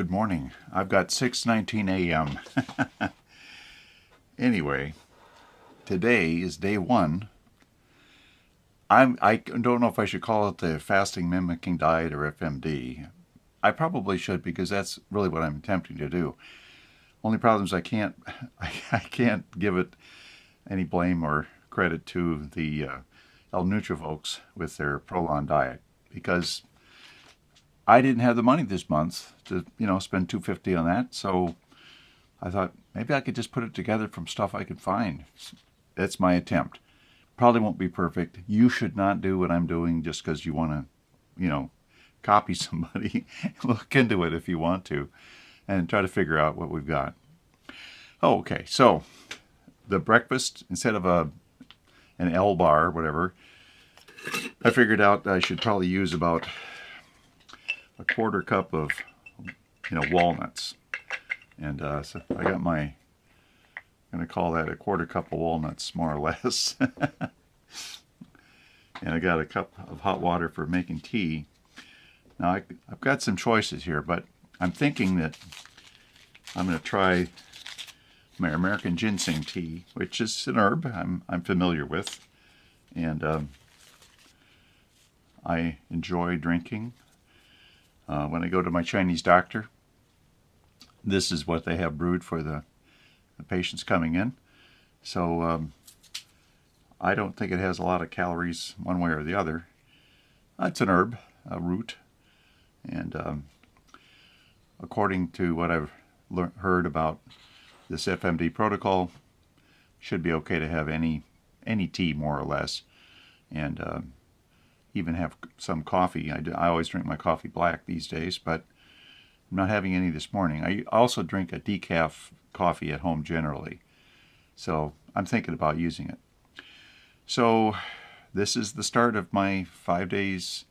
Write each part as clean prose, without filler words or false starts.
Good morning. I've got 6:19 a.m. Anyway, today is day one. I don't know if I should call it the fasting mimicking diet or FMD. I probably should because that's really what I'm attempting to do. Only problem is I can't give it any blame or credit to the L-Nutra folks with their Prolon diet because I didn't have the money this month to, spend $250 on that. So I thought maybe I could just put it together from stuff I could find. That's my attempt. Probably won't be perfect. You should not do what I'm doing just because you want to, copy somebody. Look into it if you want to and try to figure out what we've got. Oh, okay. So the breakfast, instead of an L bar or whatever, I figured out I should probably use about a quarter cup of, walnuts. And so I got I'm going to call that a quarter cup of walnuts, more or less. And I got a cup of hot water for making tea. Now I've got some choices here, but I'm thinking that I'm going to try my American ginseng tea, which is an herb I'm familiar with, and I enjoy drinking. When I go to my Chinese doctor, this is what they have brewed for the patients coming in. So I don't think it has a lot of calories one way or the other. It's an herb, a root, and according to what I've heard about this FMD protocol, should be okay to have any tea more or less, and even have some coffee. I always drink my coffee black these days, but I'm not having any this morning. I also drink a decaf coffee at home generally, so I'm thinking about using it. So this is the start of my 5 days.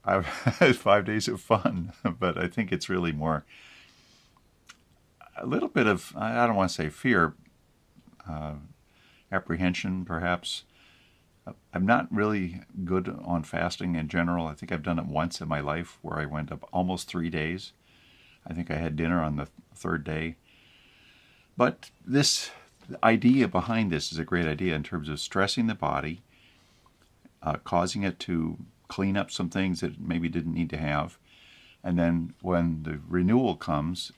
I've had 5 days of fun, but I think it's really more a little bit of, I don't want to say fear, apprehension perhaps. I'm not really good on fasting in general. I think I've done it once in my life where I went up almost 3 days. I think I had dinner on the third day. But the idea behind this is a great idea in terms of stressing the body, causing it to clean up some things that it maybe didn't need to have. And then when the renewal comes,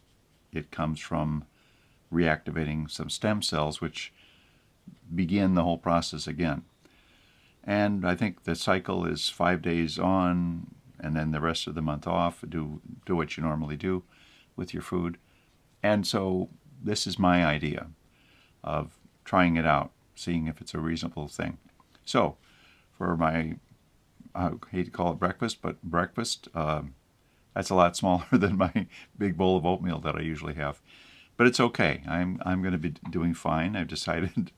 it comes from reactivating some stem cells, which begin the whole process again. And I think the cycle is 5 days on, and then the rest of the month off. Do what you normally do with your food. And so this is my idea of trying it out, seeing if it's a reasonable thing. So for my, I hate to call it breakfast, but breakfast, that's a lot smaller than my big bowl of oatmeal that I usually have. But it's okay. I'm going to be doing fine. I've decided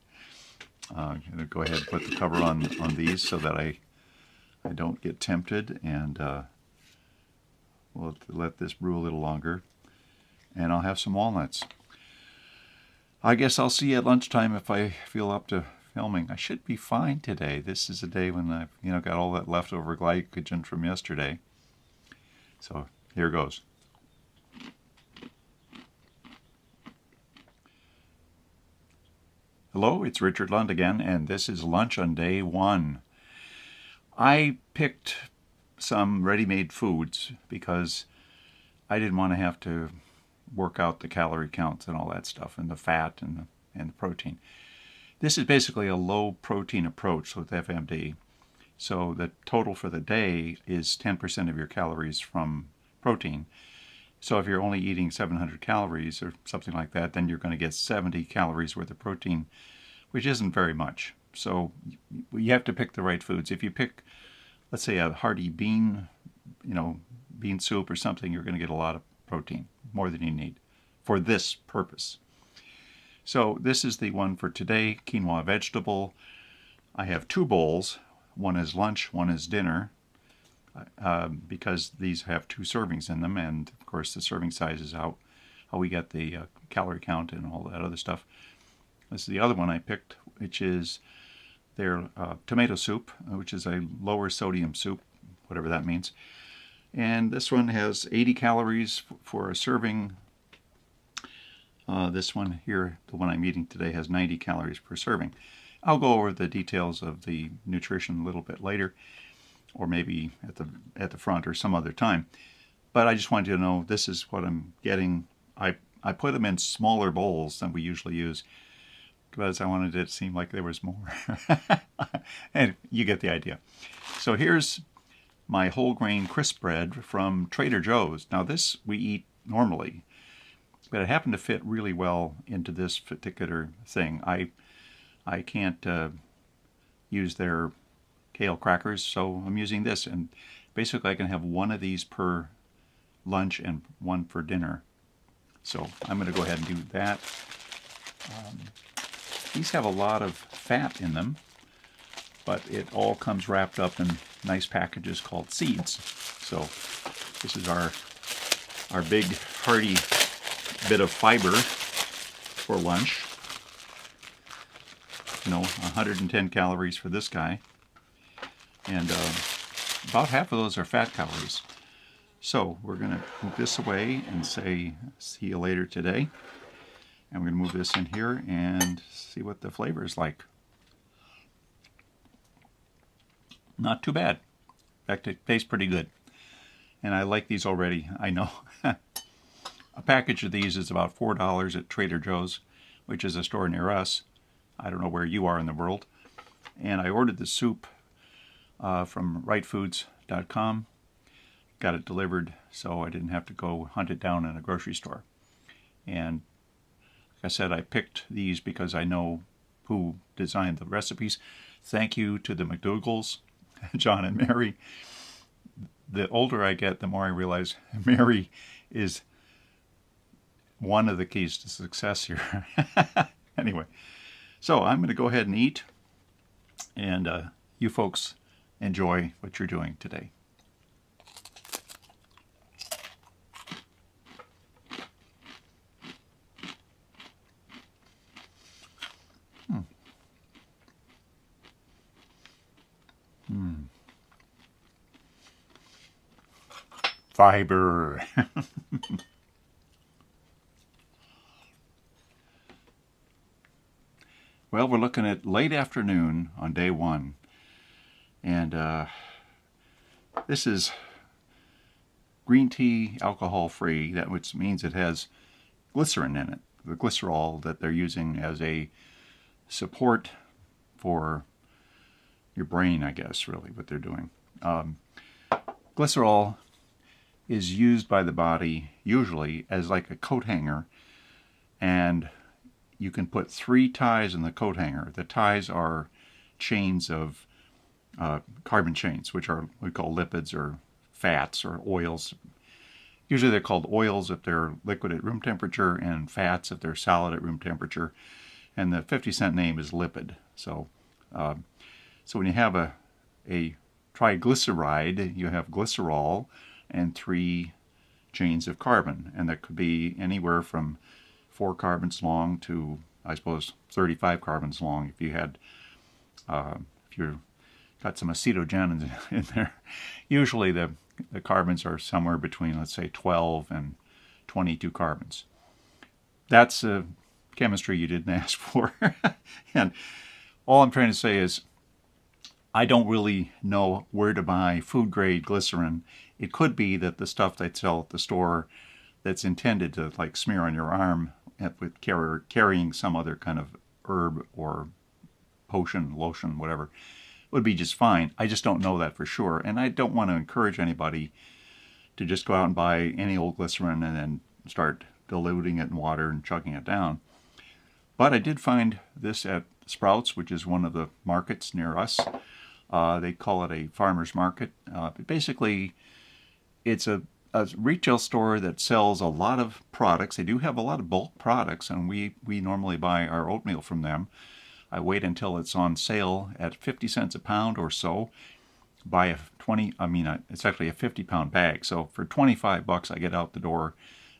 I'm going to go ahead and put the cover on these so that I don't get tempted, and we'll let this brew a little longer, and I'll have some walnuts. I guess I'll see you at lunchtime if I feel up to filming. I should be fine today. This is a day when I've got all that leftover glycogen from yesterday. So here goes. Hello, it's Richard Lund again, and this is lunch on day one. I picked some ready-made foods because I didn't want to have to work out the calorie counts and all that stuff, and the fat and the protein. This is basically a low protein approach with FMD. So the total for the day is 10% of your calories from protein. So if you're only eating 700 calories or something like that, then you're going to get 70 calories worth of protein, which isn't very much. So you have to pick the right foods. If you pick, let's say, a hearty bean soup or something, you're going to get a lot of protein, more than you need for this purpose. So this is the one for today, quinoa vegetable. I have 2 bowls. One is lunch, one is dinner, because these have 2 servings in them, and of course the serving size is how we get the calorie count and all that other stuff. This is the other one I picked, which is their tomato soup, which is a lower sodium soup, whatever that means. And this one has 80 calories for a serving. This one here, the one I'm eating today, has 90 calories per serving. I'll go over the details of the nutrition a little bit later, or maybe at the front or some other time. But I just wanted you to know this is what I'm getting. I put them in smaller bowls than we usually use because I wanted it to seem like there was more. And you get the idea. So here's my whole grain crisp bread from Trader Joe's. Now this we eat normally, but it happened to fit really well into this particular thing. I can't use their kale crackers, so I'm using this, and basically I can have one of these per lunch and one for dinner. So I'm going to go ahead and do that. These have a lot of fat in them, but it all comes wrapped up in nice packages called seeds. So this is our big hearty bit of fiber for lunch. 110 calories for this guy, and about half of those are fat calories. So we're going to move this away and say see you later today, and we're going to move this in here and see what the flavor is like. Not too bad. In fact, it tastes pretty good, and I like these already. I know. A package of these is about $4 at Trader Joe's, which is a store near us. I don't know where you are in the world. And I ordered the soup from rightfoods.com. Got it delivered, so I didn't have to go hunt it down in a grocery store. And like I said, I picked these because I know who designed the recipes. Thank you to the McDougals, John and Mary. The older I get, the more I realize Mary is one of the keys to success here. Anyway. So I'm going to go ahead and eat, and you folks enjoy what you're doing today. Fiber. Well, we're looking at late afternoon on day one, and this is green tea, alcohol-free, which means it has glycerin in it, the glycerol that they're using as a support for your brain, I guess, really, what they're doing. Glycerol is used by the body usually as like a coat hanger, and you can put 3 ties in the coat hanger. The ties are chains of carbon chains, which are we call lipids or fats or oils. Usually they're called oils if they're liquid at room temperature, and fats if they're solid at room temperature. And the 50-cent name is lipid. So, so when you have a triglyceride, you have glycerol and 3 chains of carbon, and that could be anywhere from 4 carbons long to, I suppose, 35 carbons long if you had, if you've got some acetogen in there. Usually the carbons are somewhere between, let's say, 12 and 22 carbons. That's chemistry you didn't ask for. And all I'm trying to say is I don't really know where to buy food-grade glycerin. It could be that the stuff they sell at the store that's intended to like smear on your arm with carrying some other kind of herb or potion, lotion, whatever, would be just fine. I just don't know that for sure, and I don't want to encourage anybody to just go out and buy any old glycerin and then start diluting it in water and chugging it down. But I did find this at Sprouts, which is one of the markets near us. They call it a farmer's market. But basically, it's a retail store that sells a lot of products. They do have a lot of bulk products, and we normally buy our oatmeal from them. I wait until it's on sale at 50 cents a pound or so. Buy it's actually a 50-pound bag. So for 25 bucks, I get out the door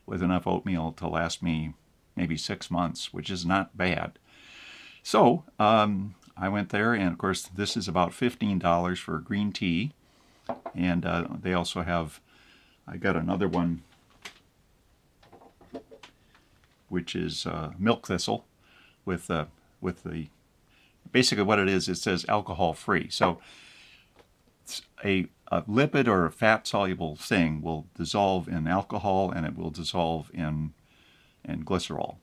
with enough oatmeal to last me maybe 6 months, which is not bad. So I went there, and of course, this is about $15 for green tea. And they also have I got another one, which is milk thistle with the basically what it is. It says alcohol free. So a lipid or a fat soluble thing will dissolve in alcohol, and it will dissolve in glycerol.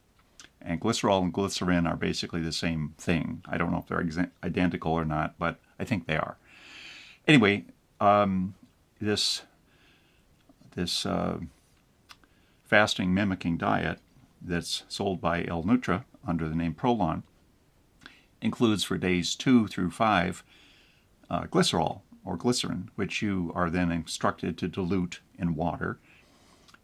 And glycerol and glycerin are basically the same thing. I don't know if they're identical or not, but I think they are. Anyway, this fasting mimicking diet that's sold by L-Nutra under the name Prolon includes for days 2 through 5 glycerol or glycerin, which you are then instructed to dilute in water.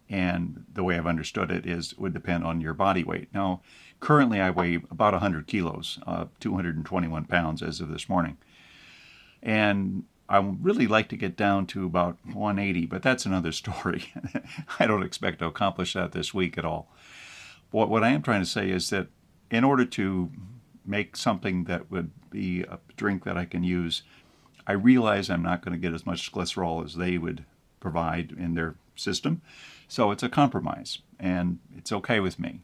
And the way I've understood it is it would depend on your body weight. Now, currently I weigh about 100 kilos, 221 pounds as of this morning. And I would really like to get down to about 180, but that's another story. I don't expect to accomplish that this week at all. What I am trying to say is that in order to make something that would be a drink that I can use, I realize I'm not going to get as much glycerol as they would provide in their system. So it's a compromise, and it's okay with me.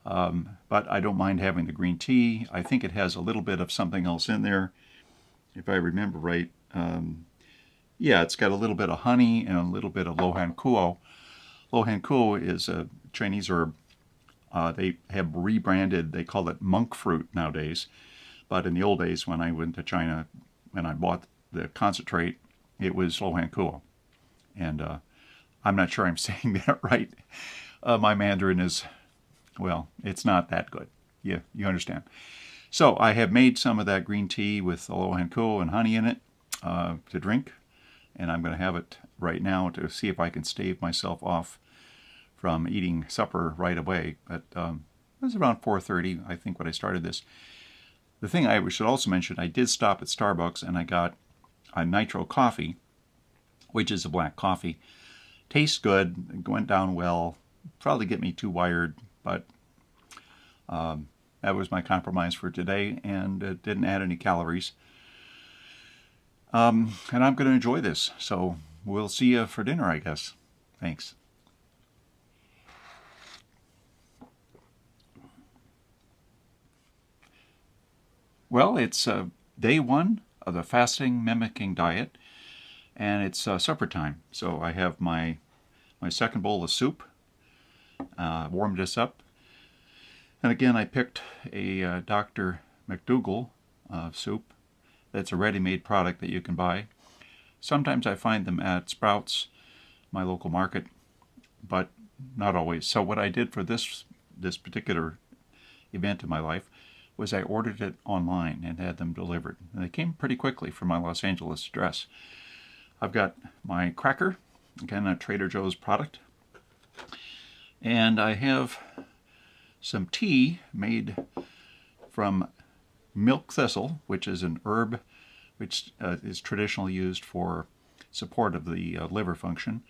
But I don't mind having the green tea. I think it has a little bit of something else in there, if I remember right. Yeah, it's got a little bit of honey and a little bit of lohan kuo. Lohan kuo is a Chinese herb. They have rebranded, they call it monk fruit nowadays. But in the old days when I went to China and I bought the concentrate, it was lohan kuo. And I'm not sure I'm saying that right. My Mandarin is, well, it's not that good. Yeah, you understand. So I have made some of that green tea with lohan kuo and honey in it to drink. And I'm going to have it right now to see if I can stave myself off from eating supper right away. But it was around 4:30, I think, when I started this. The thing I should also mention, I did stop at Starbucks and I got a nitro coffee, which is a black coffee. Tastes good, it went down well, probably get me too wired, but that was my compromise for today, and it didn't add any calories. And I'm going to enjoy this, so we'll see you for dinner, I guess. Thanks. Well, it's day 1 of the fasting mimicking diet, and it's supper time. So I have my second bowl of soup, warmed this up, and again I picked a Dr. McDougall soup. That's a ready-made product that you can buy. Sometimes I find them at Sprouts, my local market, but not always. So what I did for this particular event in my life was I ordered it online and had them delivered. And they came pretty quickly from my Los Angeles address. I've got my cracker, again a Trader Joe's product, and I have some tea made from milk thistle, which is an herb which is traditionally used for support of the liver function.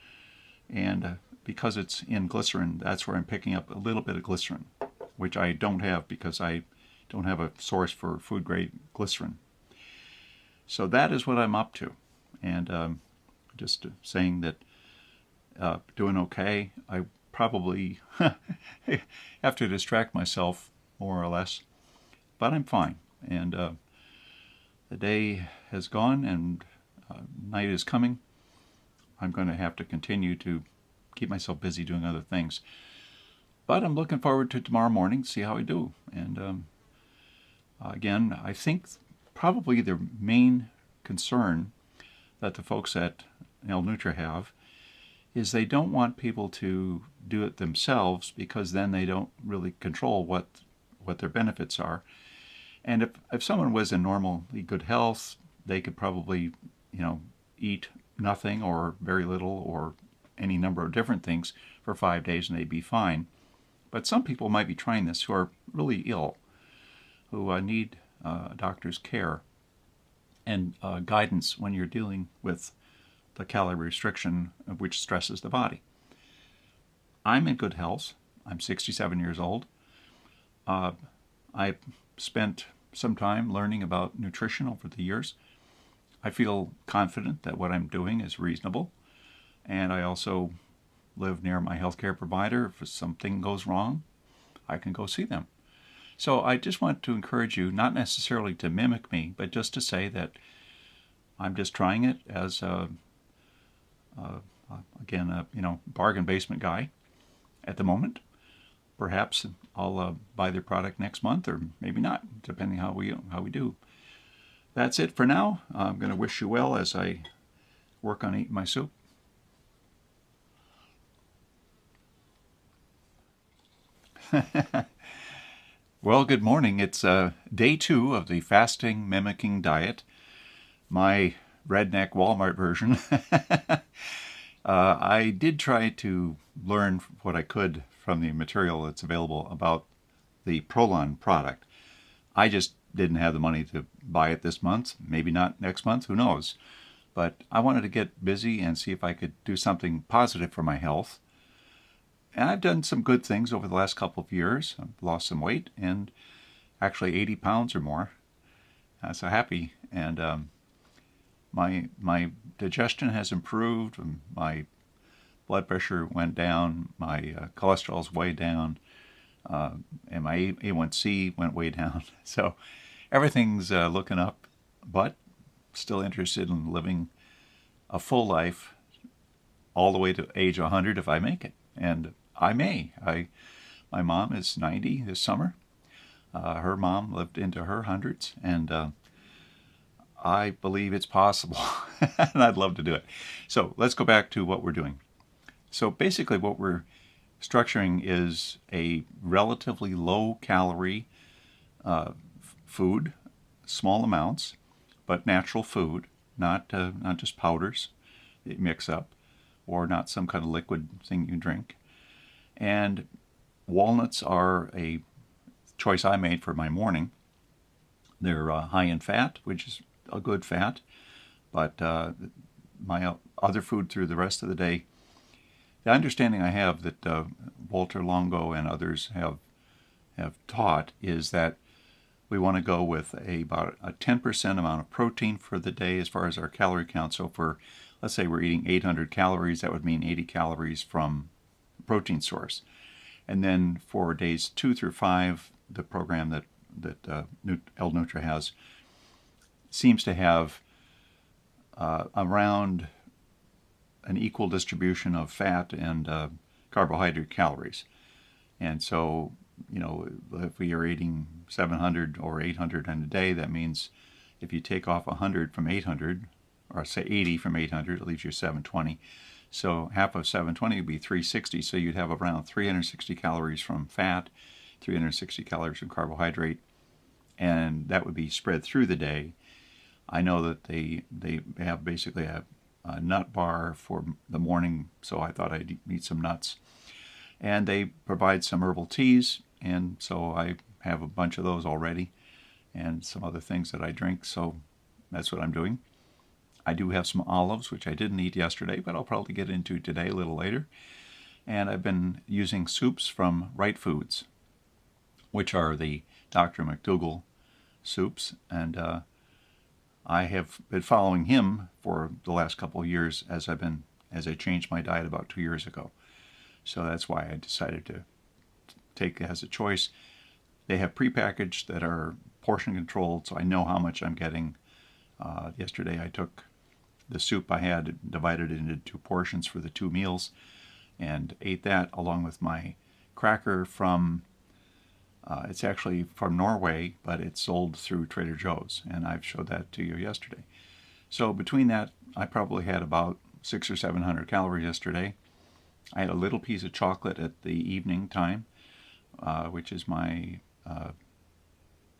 And because it's in glycerin, that's where I'm picking up a little bit of glycerin, which I don't have because I don't have a source for food-grade glycerin. So that is what I'm up to. And just saying that doing okay. I probably have to distract myself more or less, but I'm fine. And the day has gone and night is coming. I'm going to have to continue to keep myself busy doing other things. But I'm looking forward to tomorrow morning, see how I do. And again, I think probably the main concern that the folks at L-Nutra have is they don't want people to do it themselves, because then they don't really control what their benefits are. And if someone was in normally good health, they could probably, eat nothing or very little or any number of different things for 5 days and they'd be fine. But some people might be trying this who are really ill, who need a doctor's care and guidance when you're dealing with the calorie restriction, which stresses the body. I'm in good health. I'm 67 years old. I spent some time learning about nutrition over the years. I feel confident that what I'm doing is reasonable, And I also live near my healthcare provider. If something goes wrong, I can go see them. So I just want to encourage you, not necessarily to mimic me, but just to say that I'm just trying it as again, bargain basement guy at the moment. Perhaps I'll buy their product next month, or maybe not, depending how we do. That's it for now. I'm going to wish you well as I work on eating my soup. Well, good morning. It's day 2 of the fasting mimicking diet, my redneck Walmart version. I did try to learn what I could from the material that's available about the Prolon product. I just didn't have the money to buy it this month, maybe not next month, who knows. But I wanted to get busy and see if I could do something positive for my health. And I've done some good things over the last couple of years. I've lost some weight, and actually 80 pounds or more. I'm so happy. And my digestion has improved. My blood pressure went down. My cholesterol's way down. And my A1C went way down. So everything's looking up, but still interested in living a full life all the way to age 100 if I make it. And I may. My mom is 90 this summer. Her mom lived into her hundreds, and I believe it's possible, and I'd love to do it. So let's go back to what we're doing. So basically what we're structuring is a relatively low-calorie food, small amounts, but natural food, not just powders that you mix up, or not some kind of liquid thing you drink. And walnuts are a choice I made for my morning. They're high in fat, which is a good fat, but my other food through the rest of the day, the understanding I have that Walter Longo and others have taught is that we want to go with about a 10% amount of protein for the day as far as our calorie count. So for, let's say we're eating 800 calories, that would mean 80 calories from protein source. And then for days 2 through 5, the program that L-Nutra has seems to have around an equal distribution of fat and carbohydrate calories. And so, if we are eating 700 or 800 in a day, that means if you take off 100 from 800, or say 80 from 800, it leaves you 720. So half of 720 would be 360. So you'd have around 360 calories from fat, 360 calories from carbohydrate, and that would be spread through the day. I know that they have basically a nut bar for the morning, so I thought I'd eat some nuts. And they provide some herbal teas, and so I have a bunch of those already, and some other things that I drink, so that's what I'm doing. I do have some olives, which I didn't eat yesterday, but I'll probably get into today a little later. And I've been using soups from Right Foods, which are the Dr. McDougall soups. And I have been following him for the last couple of years as I changed my diet about 2 years ago. So that's why I decided to take it as a choice. They have prepackaged that are portion controlled, so I know how much I'm getting. Yesterday I took the soup I had, divided it into 2 portions for the 2 meals, and ate that along with my cracker from, it's actually from Norway, but it's sold through Trader Joe's, and I've showed that to you yesterday. So between that, I probably had about 600 or 700 calories yesterday. I had a little piece of chocolate at the evening time, which is my,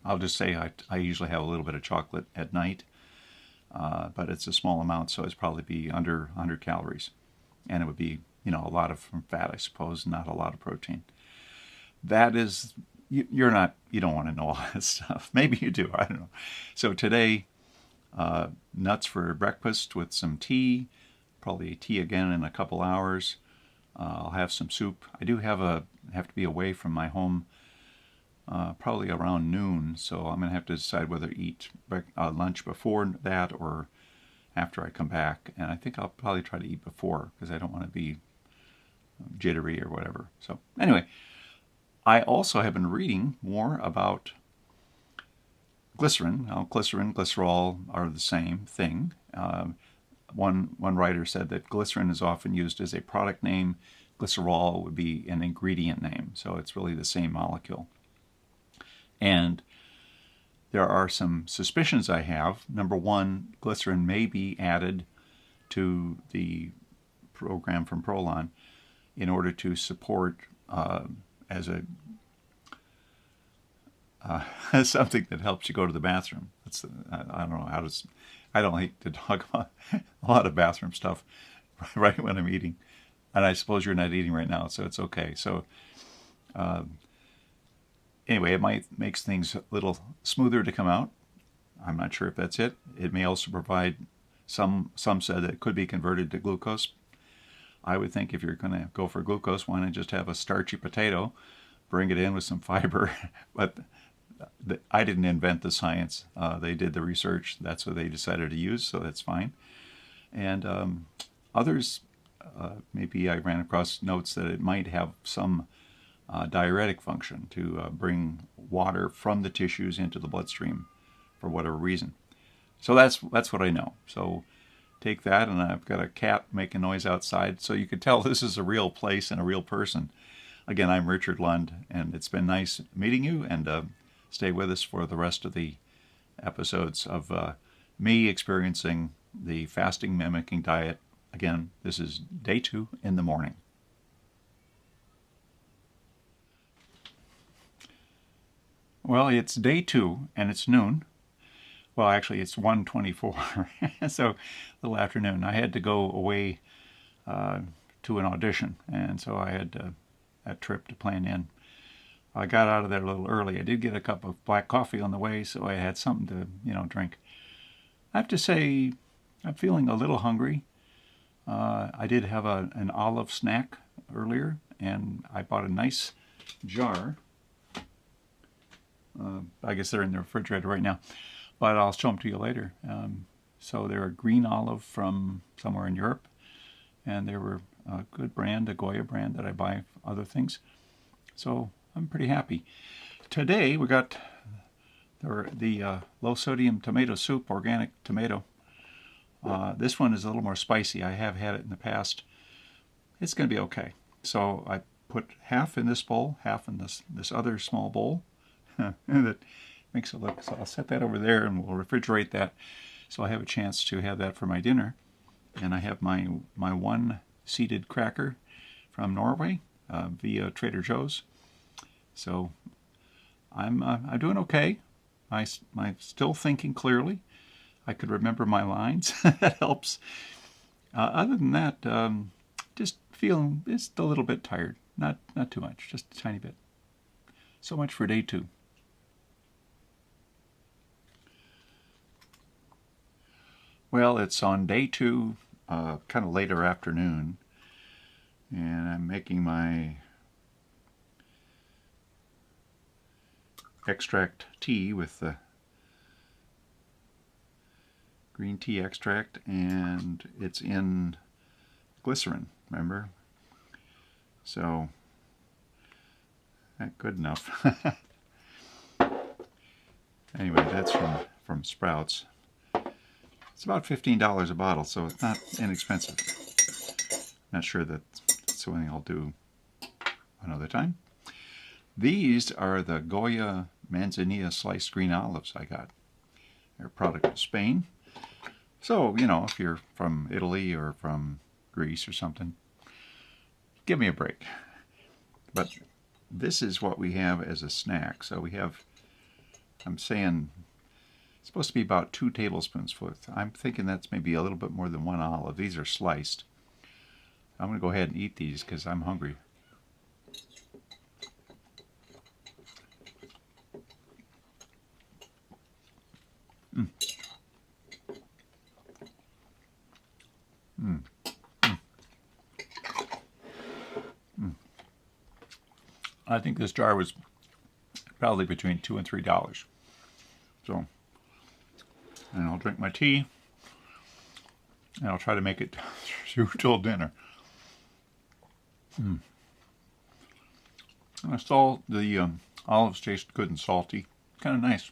I'll just say I usually have a little bit of chocolate at night. But it's a small amount, so it's probably be under 100 calories. And it would be, a lot of fat, I suppose, not a lot of protein. That is, you don't want to know all that stuff. Maybe you do, I don't know. So today, nuts for breakfast with some tea, probably tea again in a couple hours. I'll have some soup. I do have to be away from my home probably around noon, so I'm going to have to decide whether to eat lunch before that or after I come back, and I think I'll probably try to eat before because I don't want to be jittery or whatever. So anyway, I also have been reading more about glycerin. Now, glycerin, glycerol are the same thing. One writer said that glycerin is often used as a product name. Glycerol would be an ingredient name, so it's really the same molecule. And there are some suspicions I have. Number one, glycerin may be added to the program from Prolon in order to support as a something that helps you go to the bathroom. I don't know how to. I don't like to talk about a lot of bathroom stuff right when I'm eating, and I suppose you're not eating right now, so it's okay. So anyway, it might make things a little smoother to come out. I'm not sure if that's it. It may also provide some said that it could be converted to glucose. I would think if you're going to go for glucose, why not just have a starchy potato, bring it in with some fiber, but I didn't invent the science. They did the research. That's what they decided to use, so that's fine. And others, maybe I ran across notes that it might have some diuretic function to bring water from the tissues into the bloodstream for whatever reason. So that's what I know. So take that, and I've got a cat making noise outside, so you can tell this is a real place and a real person. Again, I'm Richard Lund, and it's been nice meeting you, and stay with us for the rest of the episodes of me experiencing the fasting mimicking diet. Again, this is day 2 in the morning. Well, it's day 2 and it's noon. Well, actually, it's 1:24, so a little afternoon. I had to go away to an audition, and so I had that trip to plan in. I got out of there a little early. I did get a cup of black coffee on the way, so I had something to, drink. I have to say, I'm feeling a little hungry. I did have an olive snack earlier, and I bought a nice jar. I guess they're in the refrigerator right now, but I'll show them to you later. So they're a green olive from somewhere in Europe, and they were a good brand, a Goya brand that I buy other things. So I'm pretty happy. Today we got the low-sodium tomato soup, organic tomato. This one is a little more spicy. I have had it in the past. It's going to be okay. So I put half in this bowl, half in this other small bowl. That makes it look. So I'll set that over there, and we'll refrigerate that, so I have a chance to have that for my dinner. And I have my one seeded cracker from Norway via Trader Joe's. So I'm doing okay. I'm still thinking clearly. I could remember my lines. That helps. Other than that, just feeling just a little bit tired. Not too much, just a tiny bit. So much for day 2. Well, it's on day 2, kind of later afternoon, and I'm making my extract tea with the green tea extract, and it's in glycerin, remember? So, not good enough. Anyway, that's from Sprouts. It's about $15 a bottle, so it's not inexpensive. Not sure that's something I'll do another time. These are the Goya Manzanilla sliced green olives I got. They're a product of Spain. So, if you're from Italy or from Greece or something, give me a break. But this is what we have as a snack. So we have, I'm saying, it's supposed to be about 2 tablespoons worth. I'm thinking that's maybe a little bit more than 1 olive. These are sliced. I'm going to go ahead and eat these because I'm hungry. I think this jar was probably between $2 and $3. So, and I'll drink my tea. And I'll try to make it through till dinner. I saw the olives taste good and salty. Kind of nice.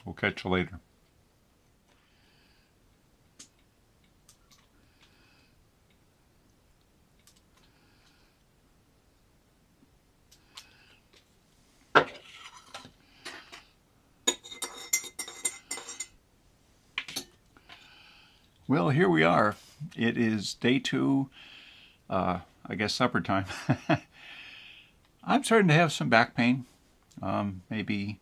We'll catch you later. Well, here we are. It is day 2, I guess supper time. I'm starting to have some back pain, maybe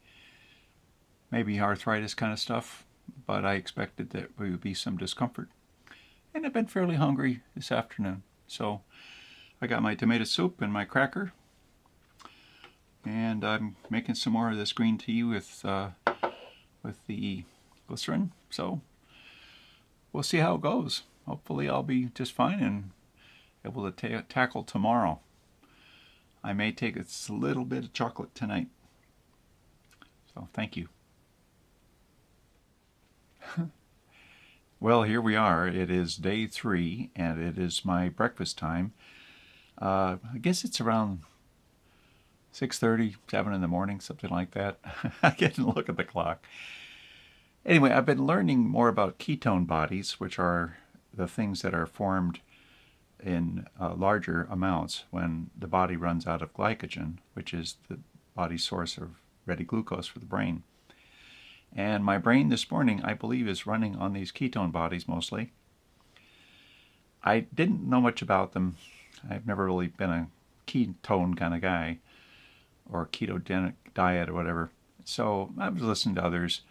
arthritis kind of stuff, but I expected that there would be some discomfort. And I've been fairly hungry this afternoon, so I got my tomato soup and my cracker, and I'm making some more of this green tea with the glycerin, so we'll see how it goes. Hopefully I'll be just fine and able to tackle tomorrow. I may take a little bit of chocolate tonight. So thank you. Well, here we are. It is day 3 and it is my breakfast time. I guess it's around 6:30, 7 in the morning, something like that. I didn't look at the clock. Anyway, I've been learning more about ketone bodies, which are the things that are formed in larger amounts when the body runs out of glycogen, which is the body's source of ready glucose for the brain. And my brain this morning, I believe, is running on these ketone bodies mostly. I didn't know much about them. I've never really been a ketone kind of guy, or ketogenic diet or whatever. So I was listening to others.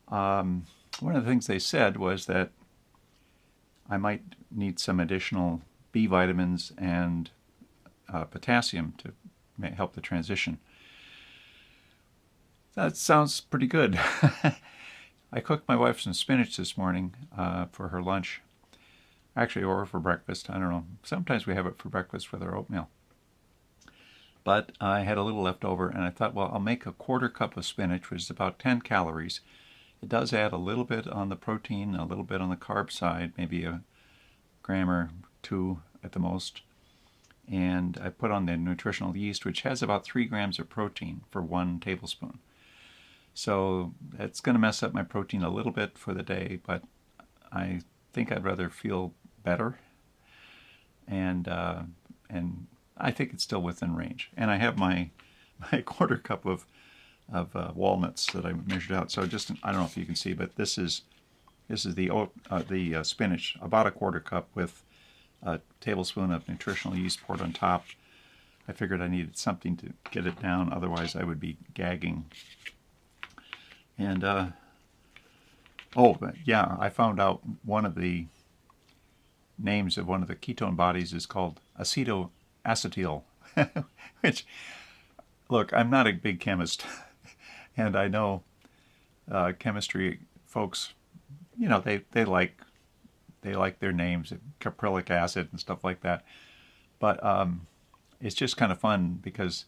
One of the things they said was that I might need some additional B vitamins and potassium to help the transition. That sounds pretty good. I cooked my wife some spinach this morning for her lunch. Actually, or for breakfast. I don't know. Sometimes we have it for breakfast with our oatmeal. But I had a little left over, and I thought, well, I'll make a 1/4 cup of spinach, which is about 10 calories. It does add a little bit on the protein, a little bit on the carb side, maybe a gram or 2 at the most. And I put on the nutritional yeast, which has about 3 grams of protein for 1 tablespoon. So that's going to mess up my protein a little bit for the day, but I think I'd rather feel better. And I think it's still within range. And I have my 1/4 cup of walnuts that I measured out. So just, I don't know if you can see, but this is the spinach, about a 1/4 cup with a tablespoon of nutritional yeast poured on top. I figured I needed something to get it down, otherwise I would be gagging. And yeah, I found out one of the names of one of the ketone bodies is called acetoacetyl, which, look, I'm not a big chemist. And I know chemistry folks, you know, they like their names, caprylic acid and stuff like that. But it's just kind of fun because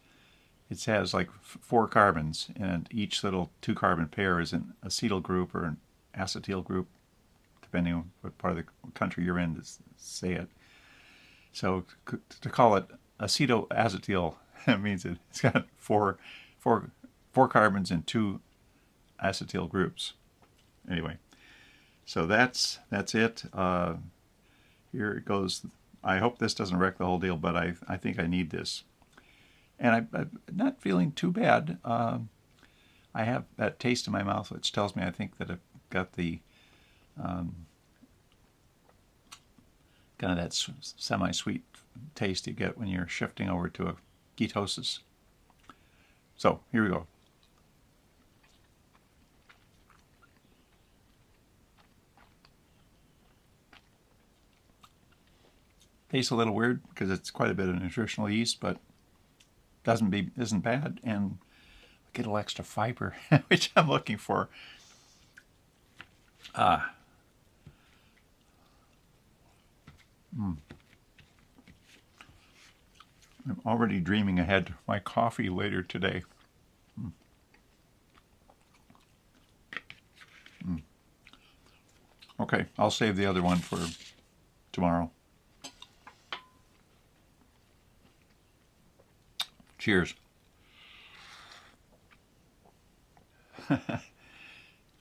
it has like 4 carbons, and each little 2-carbon pair is an acetyl group or an acetyl group, depending on what part of the country you're in to say it. So to call it acetoacetyl, that means it's got four carbons and 2 acetyl groups. Anyway, so that's it. Here it goes. I hope this doesn't wreck the whole deal, but I think I need this. And I'm not feeling too bad. I have that taste in my mouth, which tells me I think that I've got the kind of that semi-sweet taste you get when you're shifting over to a ketosis. So here we go. Tastes a little weird because it's quite a bit of nutritional yeast, but isn't bad, and get a little extra fiber, which I'm looking for. I'm already dreaming ahead to my coffee later today. Okay, I'll save the other one for tomorrow. Cheers.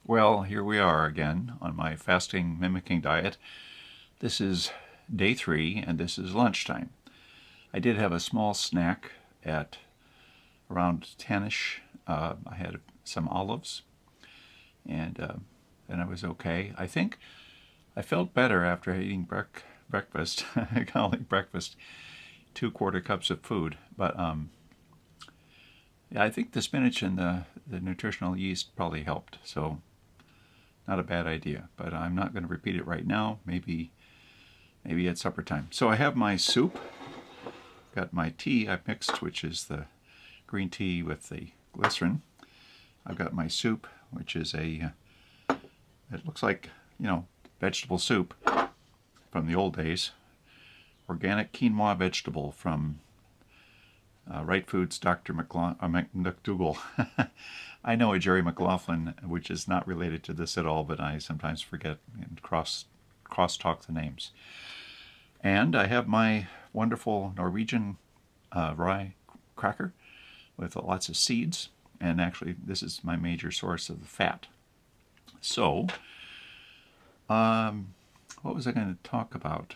Well, here we are again on my fasting mimicking diet. This is day 3 and this is lunchtime. I did have a small snack at around 10ish. I had some olives and I was okay. I think I felt better after eating breakfast. I call it breakfast. 2 quarter cups of food, but yeah, I think the spinach and the nutritional yeast probably helped, so not a bad idea, but I'm not going to repeat it right now. Maybe at supper time. So I have my soup, got my tea I've mixed, which is the green tea with the glycerin. I've got my soup, which is it looks like, vegetable soup from the old days. Organic quinoa vegetable from Right Foods, Dr. McDougall. I know a Jerry McLaughlin, which is not related to this at all, but I sometimes forget and cross-talk the names. And I have my wonderful Norwegian rye cracker with lots of seeds, and actually this is my major source of the fat. So, what was I going to talk about?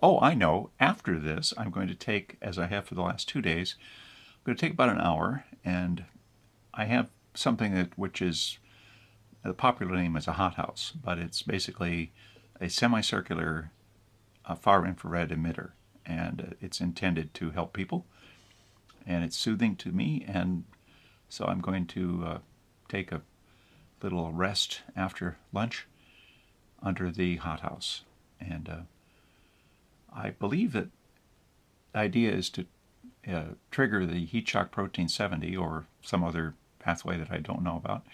Oh, I know. After this, I'm going to take, as I have for the last 2 days, I'm going to take about an hour, and I have something which is, the popular name is a hothouse, but it's basically a semicircular far infrared emitter, and it's intended to help people, and it's soothing to me, and so I'm going to take a little rest after lunch under the hothouse, and I believe that the idea is to trigger the heat shock protein 70 or some other pathway that I don't know about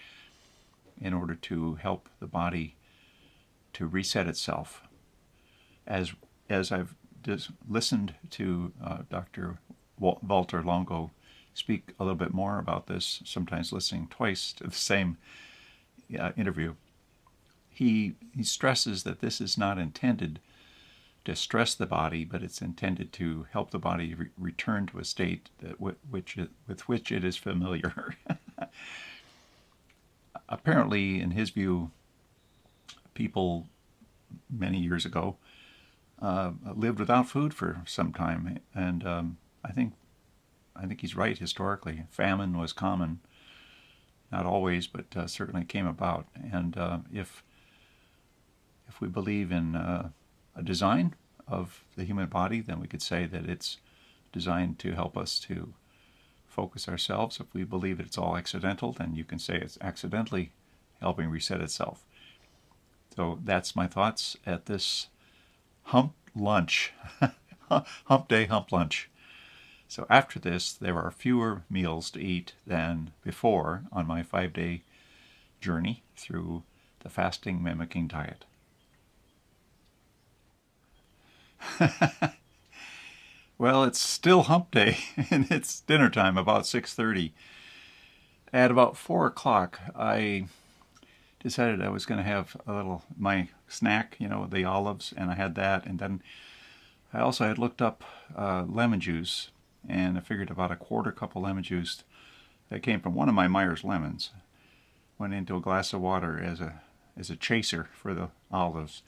in order to help the body to reset itself. As I've just listened to Dr. Walter Longo speak a little bit more about this, sometimes listening twice to the same interview, he stresses that this is not intended to stress the body, but it's intended to help the body return to a state with which it is familiar. Apparently, in his view, people many years ago lived without food for some time, and I think he's right. Historically, famine was common, not always, but certainly came about. And if we believe in a design of the human body, then we could say that it's designed to help us to focus ourselves. If we believe it's all accidental, then you can say it's accidentally helping reset itself. So that's my thoughts at this hump lunch, hump day, hump lunch. So after this, there are fewer meals to eat than before on my 5-day journey through the fasting mimicking diet. Well, it's still hump day, and it's dinner time, about 6:30. At about 4 o'clock, I decided I was going to have my snack, the olives, and I had that. And then I also had looked up lemon juice, and I figured about a quarter cup of lemon juice that came from one of my Myers lemons went into a glass of water as a chaser for the olives.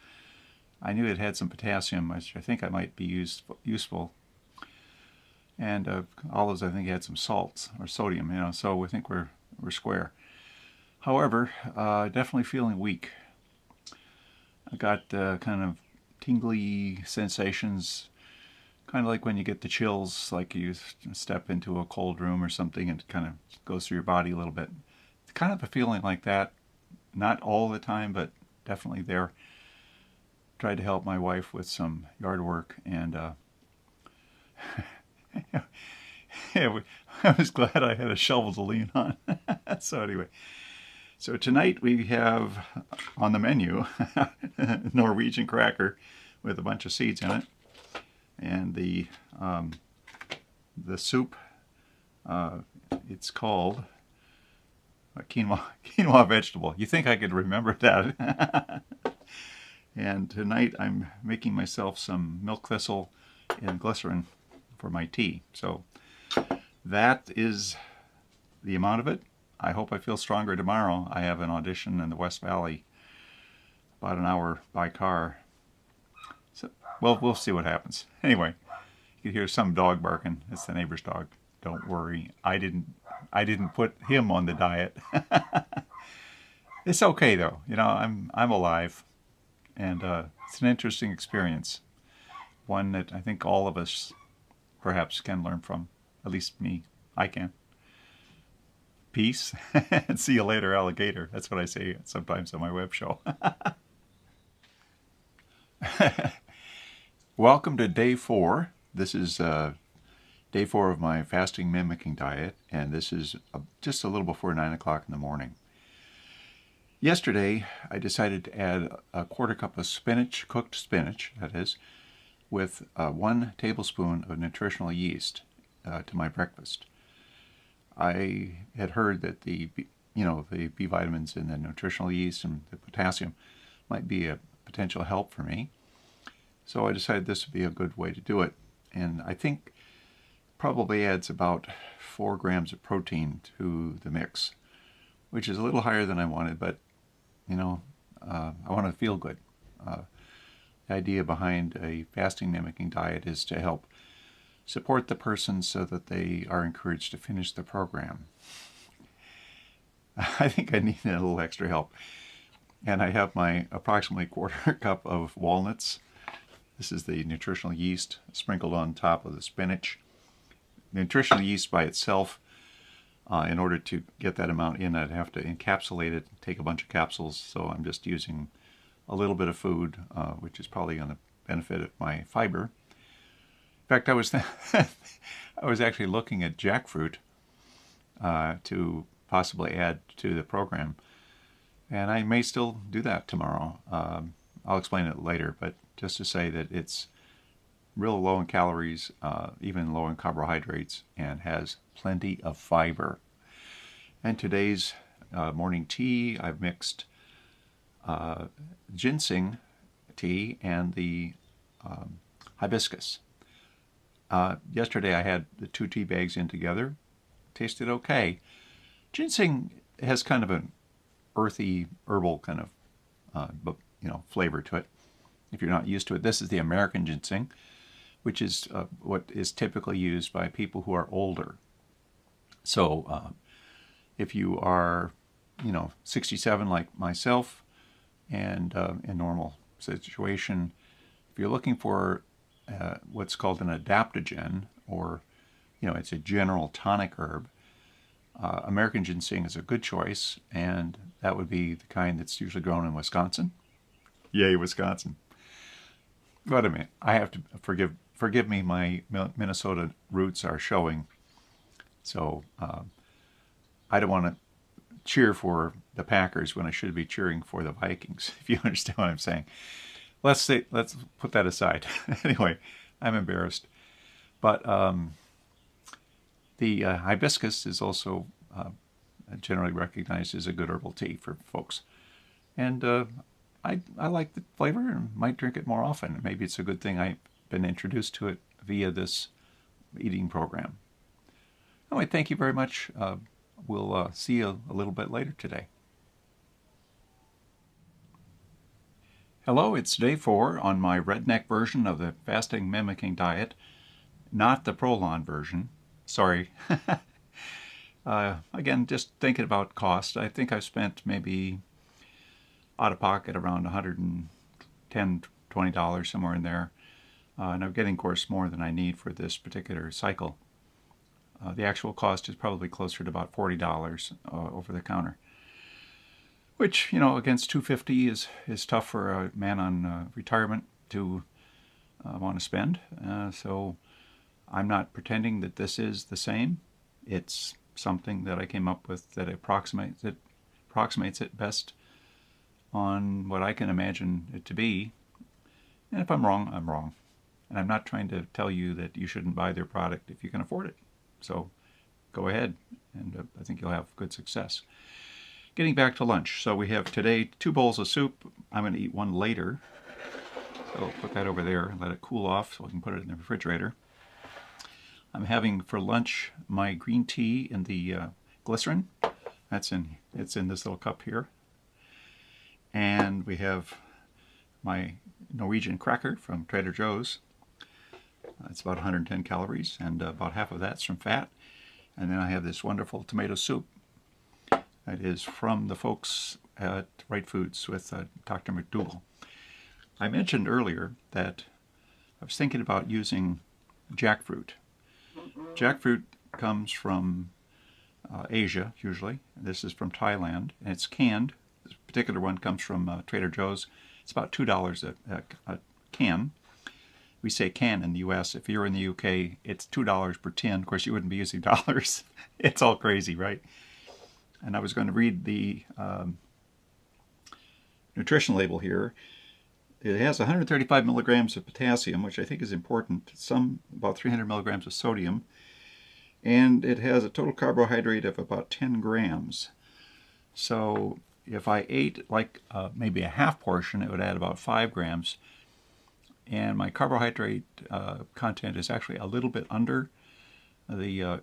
I knew it had some potassium, which I think I might be useful. And olives, I think, had some salts or sodium, so we think we're square. However, definitely feeling weak. I got kind of tingly sensations, kind of like when you get the chills, like you step into a cold room or something and it kind of goes through your body a little bit. It's kind of a feeling like that, not all the time, but definitely there. Tried to help my wife with some yard work, and I was glad I had a shovel to lean on. So anyway, so tonight we have on the menu Norwegian cracker with a bunch of seeds in it, and the soup. It's called, a quinoa vegetable. You think I could remember that? And tonight I'm making myself some milk thistle and glycerin for my tea. So that is the amount of it. I hope I feel stronger tomorrow. I have an audition in the West Valley, about an hour by car. So, well, we'll see what happens. Anyway, you can hear some dog barking. It's the neighbor's dog. Don't worry, I didn't put him on the diet. It's okay though. You know, I'm alive, and it's an interesting experience. One that I think all of us perhaps can learn from. At least me, I can. Peace, and see you later, alligator. That's what I say sometimes on my web show. Welcome to day 4. This is day 4 of my fasting mimicking diet, and this is just a little before 9 o'clock in the morning. Yesterday, I decided to add a quarter cup of spinach, cooked spinach, that is, with 1 tablespoon of nutritional yeast to my breakfast. I had heard that the B vitamins in the nutritional yeast and the potassium might be a potential help for me. So I decided this would be a good way to do it. And I think probably adds about 4 grams of protein to the mix, which is a little higher than I wanted, but I want to feel good. The idea behind a fasting mimicking diet is to help support the person so that they are encouraged to finish the program. I think I need a little extra help. And I have my approximately quarter cup of walnuts. This is the nutritional yeast sprinkled on top of the spinach. Nutritional yeast by itself, in order to get that amount in, I'd have to encapsulate it, take a bunch of capsules. So I'm just using a little bit of food, which is probably going to benefit of my fiber. In fact, I was actually looking at jackfruit to possibly add to the program, and I may still do that tomorrow. I'll explain it later, but just to say that it's real low in calories, even low in carbohydrates, and has plenty of fiber. And today's morning tea, I've mixed ginseng tea and the hibiscus. Yesterday I had the 2 tea bags in together. Tasted okay. Ginseng has kind of an earthy, herbal kind of flavor to it. If you're not used to it, this is the American ginseng, which is what is typically used by people who are older. So if you are 67 like myself and in normal situation, if you're looking for what's called an adaptogen, or it's a general tonic herb, American ginseng is a good choice, and that would be the kind that's usually grown in Wisconsin. Yay, Wisconsin. Wait a minute, I have to forgive me, my Minnesota roots are showing, so I don't want to cheer for the Packers when I should be cheering for the Vikings, if you understand what I'm saying. Let's put that aside. Anyway, I'm embarrassed. But the hibiscus is also generally recognized as a good herbal tea for folks. And I like the flavor and might drink it more often. Maybe it's a good thing I've been introduced to it via this eating program. Anyway, thank you very much. We'll see you a little bit later today. Hello, it's day 4 on my redneck version of the fasting mimicking diet, not the Prolon version. Sorry. Again, just thinking about cost, I think I've spent maybe out of pocket around $110, $20, somewhere in there. And I'm getting, of course, more than I need for this particular cycle. The actual cost is probably closer to about $40 over the counter, which, against $250 is tough for a man on retirement to want to spend. So I'm not pretending that this is the same. It's something that I came up with that approximates it best on what I can imagine it to be. And if I'm wrong, I'm wrong. And I'm not trying to tell you that you shouldn't buy their product if you can afford it. So go ahead, and I think you'll have good success. getting back to lunch. So we have today 2 bowls of soup. I'm going to eat one later. So I'll put that over there and let it cool off so I can put it in the refrigerator. I'm having for lunch my green tea in the glycerin. It's in this little cup here. And we have my Norwegian cracker from Trader Joe's. It's about 110 calories, and about half of that's from fat. And then I have this wonderful tomato soup. It is from the folks at Right Foods with Dr. McDougall. I mentioned earlier that I was thinking about using jackfruit. Jackfruit comes from Asia, usually. This is from Thailand, and it's canned. This particular one comes from Trader Joe's. It's about $2 a can. We say can in the U.S. If you're in the UK, it's $2 per tin. Of course, you wouldn't be using dollars. It's all crazy, right? And I was going to read the nutrition label here. It has 135 milligrams of potassium, which I think is important. Some about 300 milligrams of sodium. And it has a total carbohydrate of about 10 grams. So if I ate like maybe a half portion, it would add about 5 grams. And my carbohydrate content is actually a little bit under the,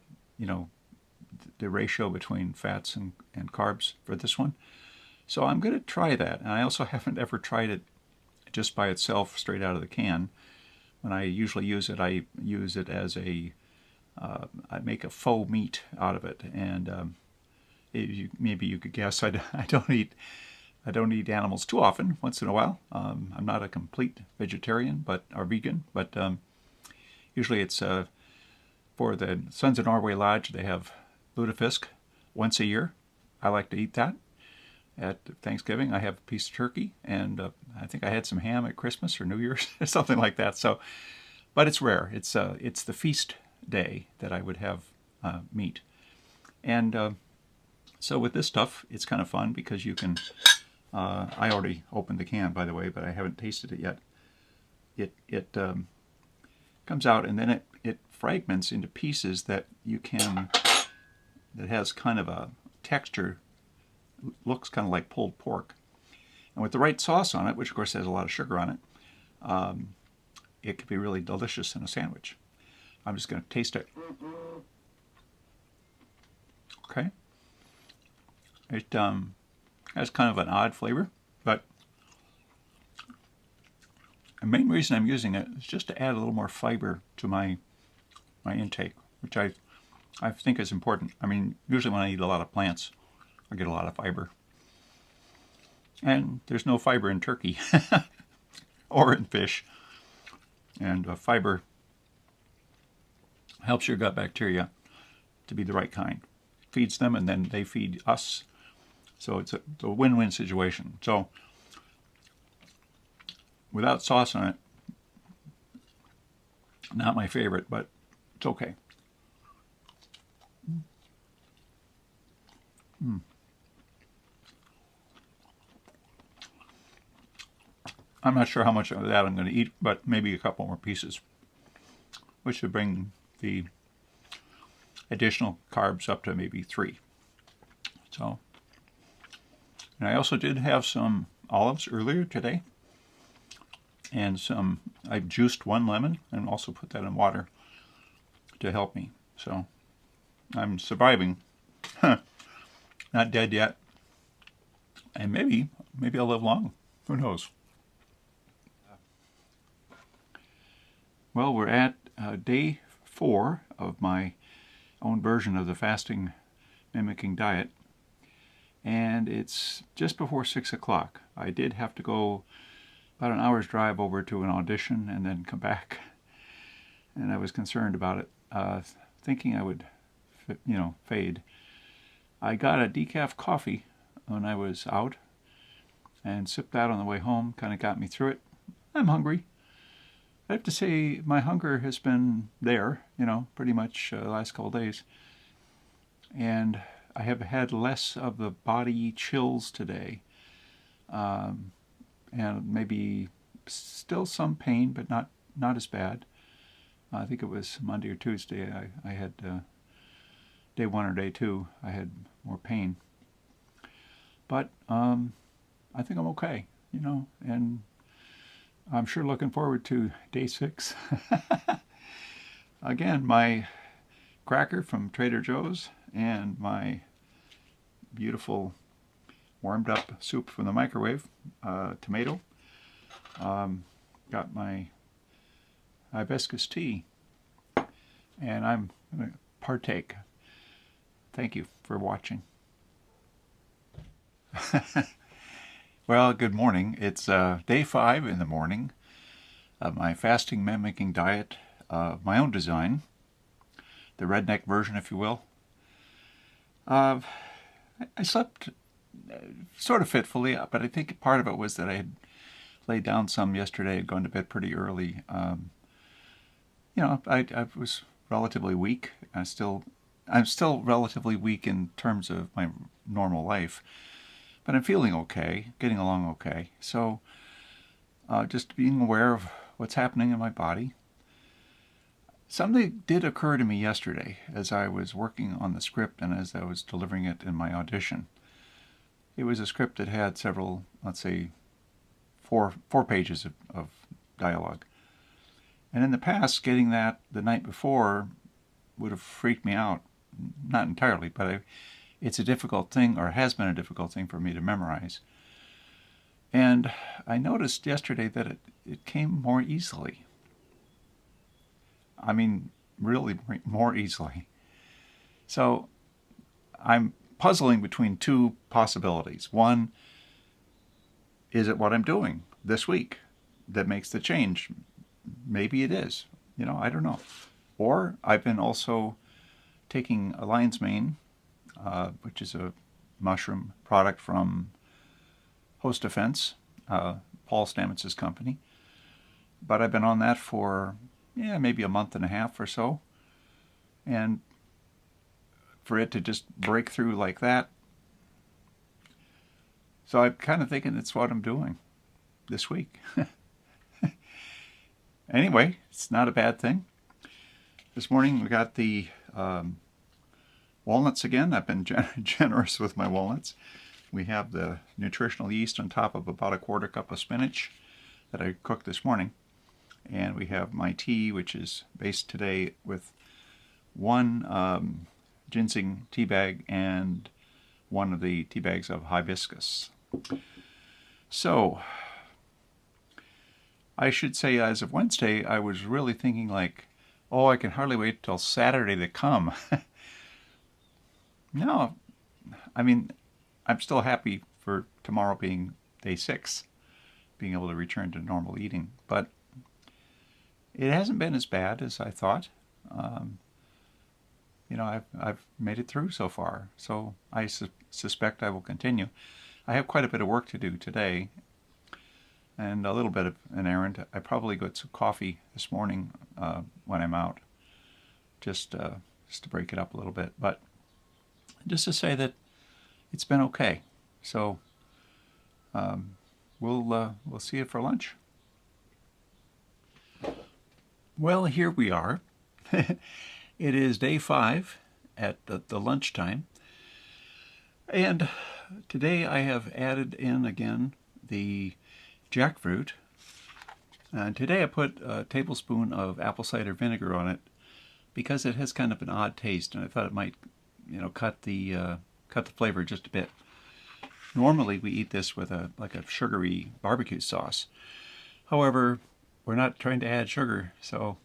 the ratio between fats and carbs for this one. So I'm going to try that. And I also haven't ever tried it just by itself straight out of the can. When I usually use it, I use it as I make a faux meat out of it. And maybe you could guess I don't eat animals too often. Once in a while, I'm not a complete vegetarian, or vegan, but usually it's for the Sons of Norway Lodge. They have lutefisk once a year. I like to eat that. At Thanksgiving, I have a piece of turkey, and I think I had some ham at Christmas or New Year's, or something like that. So, but it's rare. It's the feast day that I would have meat, and so with this stuff, it's kind of fun because you can. I already opened the can, by the way, but I haven't tasted it yet. It comes out, and then it fragments into pieces that that has kind of a texture. Looks kind of like pulled pork. And with the right sauce on it, which of course has a lot of sugar on it, it could be really delicious in a sandwich. I'm just going to taste it. Okay. It has kind of an odd flavor, but the main reason I'm using it is just to add a little more fiber to my intake, which I think is important. I mean, usually when I eat a lot of plants, I get a lot of fiber. And there's no fiber in turkey or in fish. And fiber helps your gut bacteria to be the right kind. Feeds them, and then they feed us. So it's a win-win situation. So without sauce on it, not my favorite, but it's okay. I'm not sure how much of that I'm going to eat, but maybe a couple more pieces, which would bring the additional carbs up to maybe 3. So, and I also did have some olives earlier today, and I juiced 1 lemon and also put that in water to help me. So I'm surviving. Not dead yet, and maybe I'll live long. Who knows? Well, we're at day 4 of my own version of the fasting mimicking diet, and it's just before 6 o'clock. I did have to go about an hour's drive over to an audition and then come back, and I was concerned about it, thinking I would, fade. I got a decaf coffee when I was out and sipped that on the way home. Kind of got me through it. I'm hungry. I have to say my hunger has been there, pretty much the last couple of days. And I have had less of the body chills today. And maybe still some pain, but not as bad. I think it was Monday or Tuesday I had day 1 or day 2, I had more pain. But I think I'm okay, and I'm sure looking forward to day 6. Again, my cracker from Trader Joe's and my beautiful warmed up soup from the microwave, tomato. Got my hibiscus tea, and I'm going to partake. Thank you for watching. Well, good morning. It's day 5 in the morning of my fasting mimicking diet, my own design, the redneck version, if you will. I slept sort of fitfully, but I think part of it was that I had laid down some yesterday, had gone to bed pretty early. I was relatively weak. I'm still relatively weak in terms of my normal life, but I'm feeling okay, getting along okay. So just being aware of what's happening in my body. Something did occur to me yesterday as I was working on the script and as I was delivering it in my audition. It was a script that had several, let's say, four pages of dialogue. And in the past, getting that the night before would have freaked me out. Not entirely, but it's a difficult thing, or has been a difficult thing for me to memorize. And I noticed yesterday that it came more easily. I mean, really more easily. So I'm puzzling between two possibilities. One, is it what I'm doing this week that makes the change? Maybe it is. I don't know. Or I've been also taking a lion's mane, which is a mushroom product from Host Defense, Paul Stamets' company. But I've been on that for, maybe a month and a half or so. And for it to just break through like that. So I'm kind of thinking it's what I'm doing this week. Anyway, it's not a bad thing. This morning we got the walnuts again. I've been generous with my walnuts. We have the nutritional yeast on top of about a quarter cup of spinach that I cooked this morning. And we have my tea, which is based today with one ginseng tea bag and one of the tea bags of hibiscus. So, I should say as of Wednesday, I was really thinking like, oh, I can hardly wait till Saturday to come. No, I mean, I'm still happy for tomorrow being day 6, being able to return to normal eating. But it hasn't been as bad as I thought. I've made it through so far, so I suspect I will continue. I have quite a bit of work to do today, and a little bit of an errand. I probably got some coffee this morning when I'm out, just to break it up a little bit. But just to say that it's been okay. So we'll see you for lunch. Well, here we are. It is day 5 at the lunchtime. And today I have added in again the jackfruit. And today I put a tablespoon of apple cider vinegar on it because it has kind of an odd taste, and I thought it might, cut the flavor just a bit. Normally we eat this with a sugary barbecue sauce. However, we're not trying to add sugar, so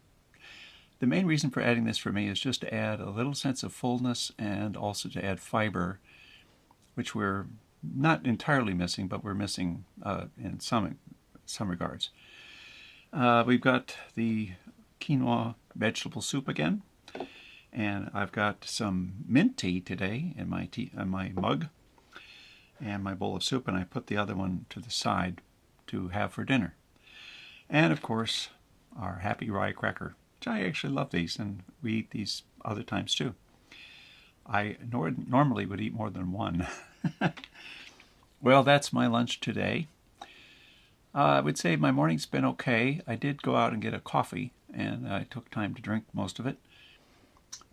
the main reason for adding this for me is just to add a little sense of fullness and also to add fiber, which we're not entirely missing, but we're missing in some regards. We've got the quinoa vegetable soup again, and I've got some mint tea today in my mug and my bowl of soup, and I put the other one to the side to have for dinner. And of course, our happy rye cracker, which I actually love these, and we eat these other times too. I normally would eat more than one. Well, that's my lunch today. I would say my morning's been okay. I did go out and get a coffee, and I took time to drink most of it.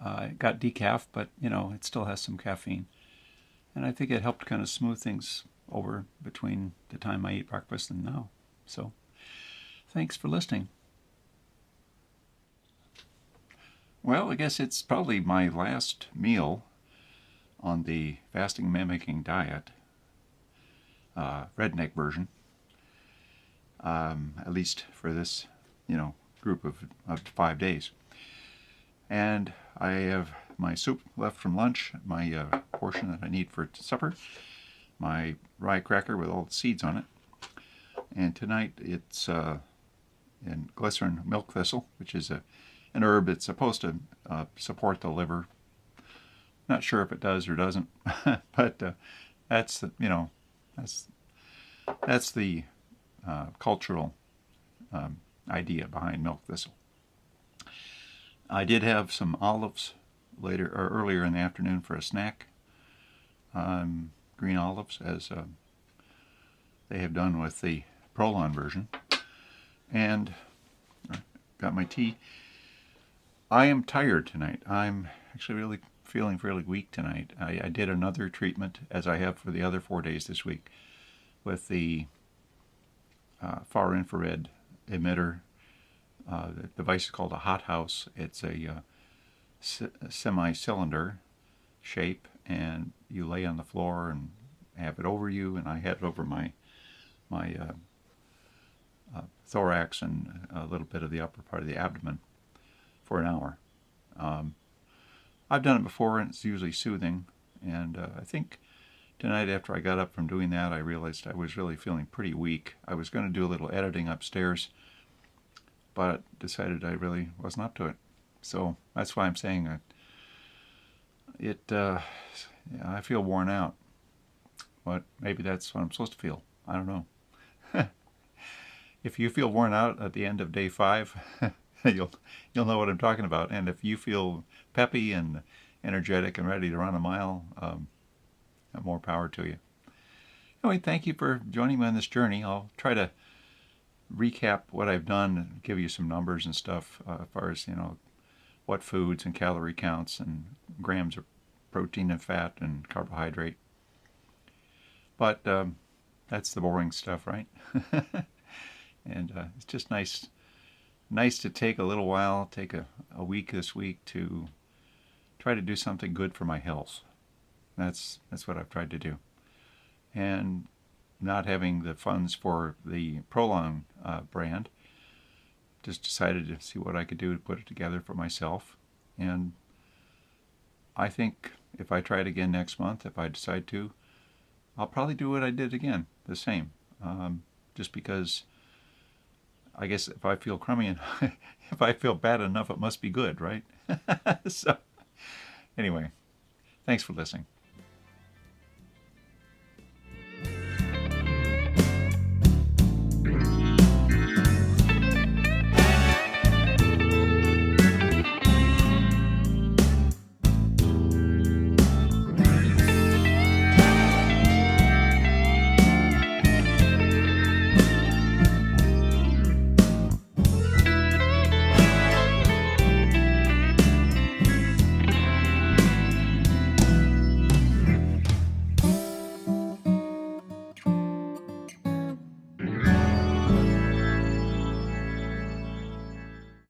I got decaf, but it still has some caffeine. And I think it helped kind of smooth things over between the time I eat breakfast and now. So, thanks for listening. Well, I guess it's probably my last meal on the fasting mimicking diet, redneck version, at least for this, group of 5 days. And I have my soup left from lunch, my portion that I need for supper, my rye cracker with all the seeds on it, and tonight it's in glycerin milk thistle, which is an herb that's supposed to support the liver. Not sure if it does or doesn't, but that's that's the cultural idea behind milk thistle. I did have some olives earlier in the afternoon for a snack. Green olives, as they have done with the Prolon version, and got my tea. I am tired tonight. I'm actually really feeling fairly weak tonight. I did another treatment, as I have for the other 4 days this week, with the far infrared emitter. The device is called a hothouse. It's a semi-cylinder shape, and you lay on the floor and have it over you, and I had it over my thorax and a little bit of the upper part of the abdomen for an hour. I've done it before, and it's usually soothing, and I think tonight after I got up from doing that, I realized I was really feeling pretty weak. I was going to do a little editing upstairs, but decided I really wasn't up to it. So that's why I'm saying I feel worn out. But maybe that's what I'm supposed to feel. I don't know. If you feel worn out at the end of day 5, you'll know what I'm talking about. And if you feel peppy and energetic and ready to run a mile, more power to you. Anyway, thank you for joining me on this journey. I'll try to recap what I've done and give you some numbers and stuff as far as what foods and calorie counts and grams of protein and fat and carbohydrate. But that's the boring stuff, right? And it's just nice to take a little while, take a week this week to try to do something good for my health. That's what I've tried to do. And not having the funds for the Prolon brand, just decided to see what I could do to put it together for myself. And I think if I try it again next month, if I decide to, I'll probably do what I did again, the same. Just because I guess if I feel crummy and if I feel bad enough, it must be good, right? So anyway, thanks for listening.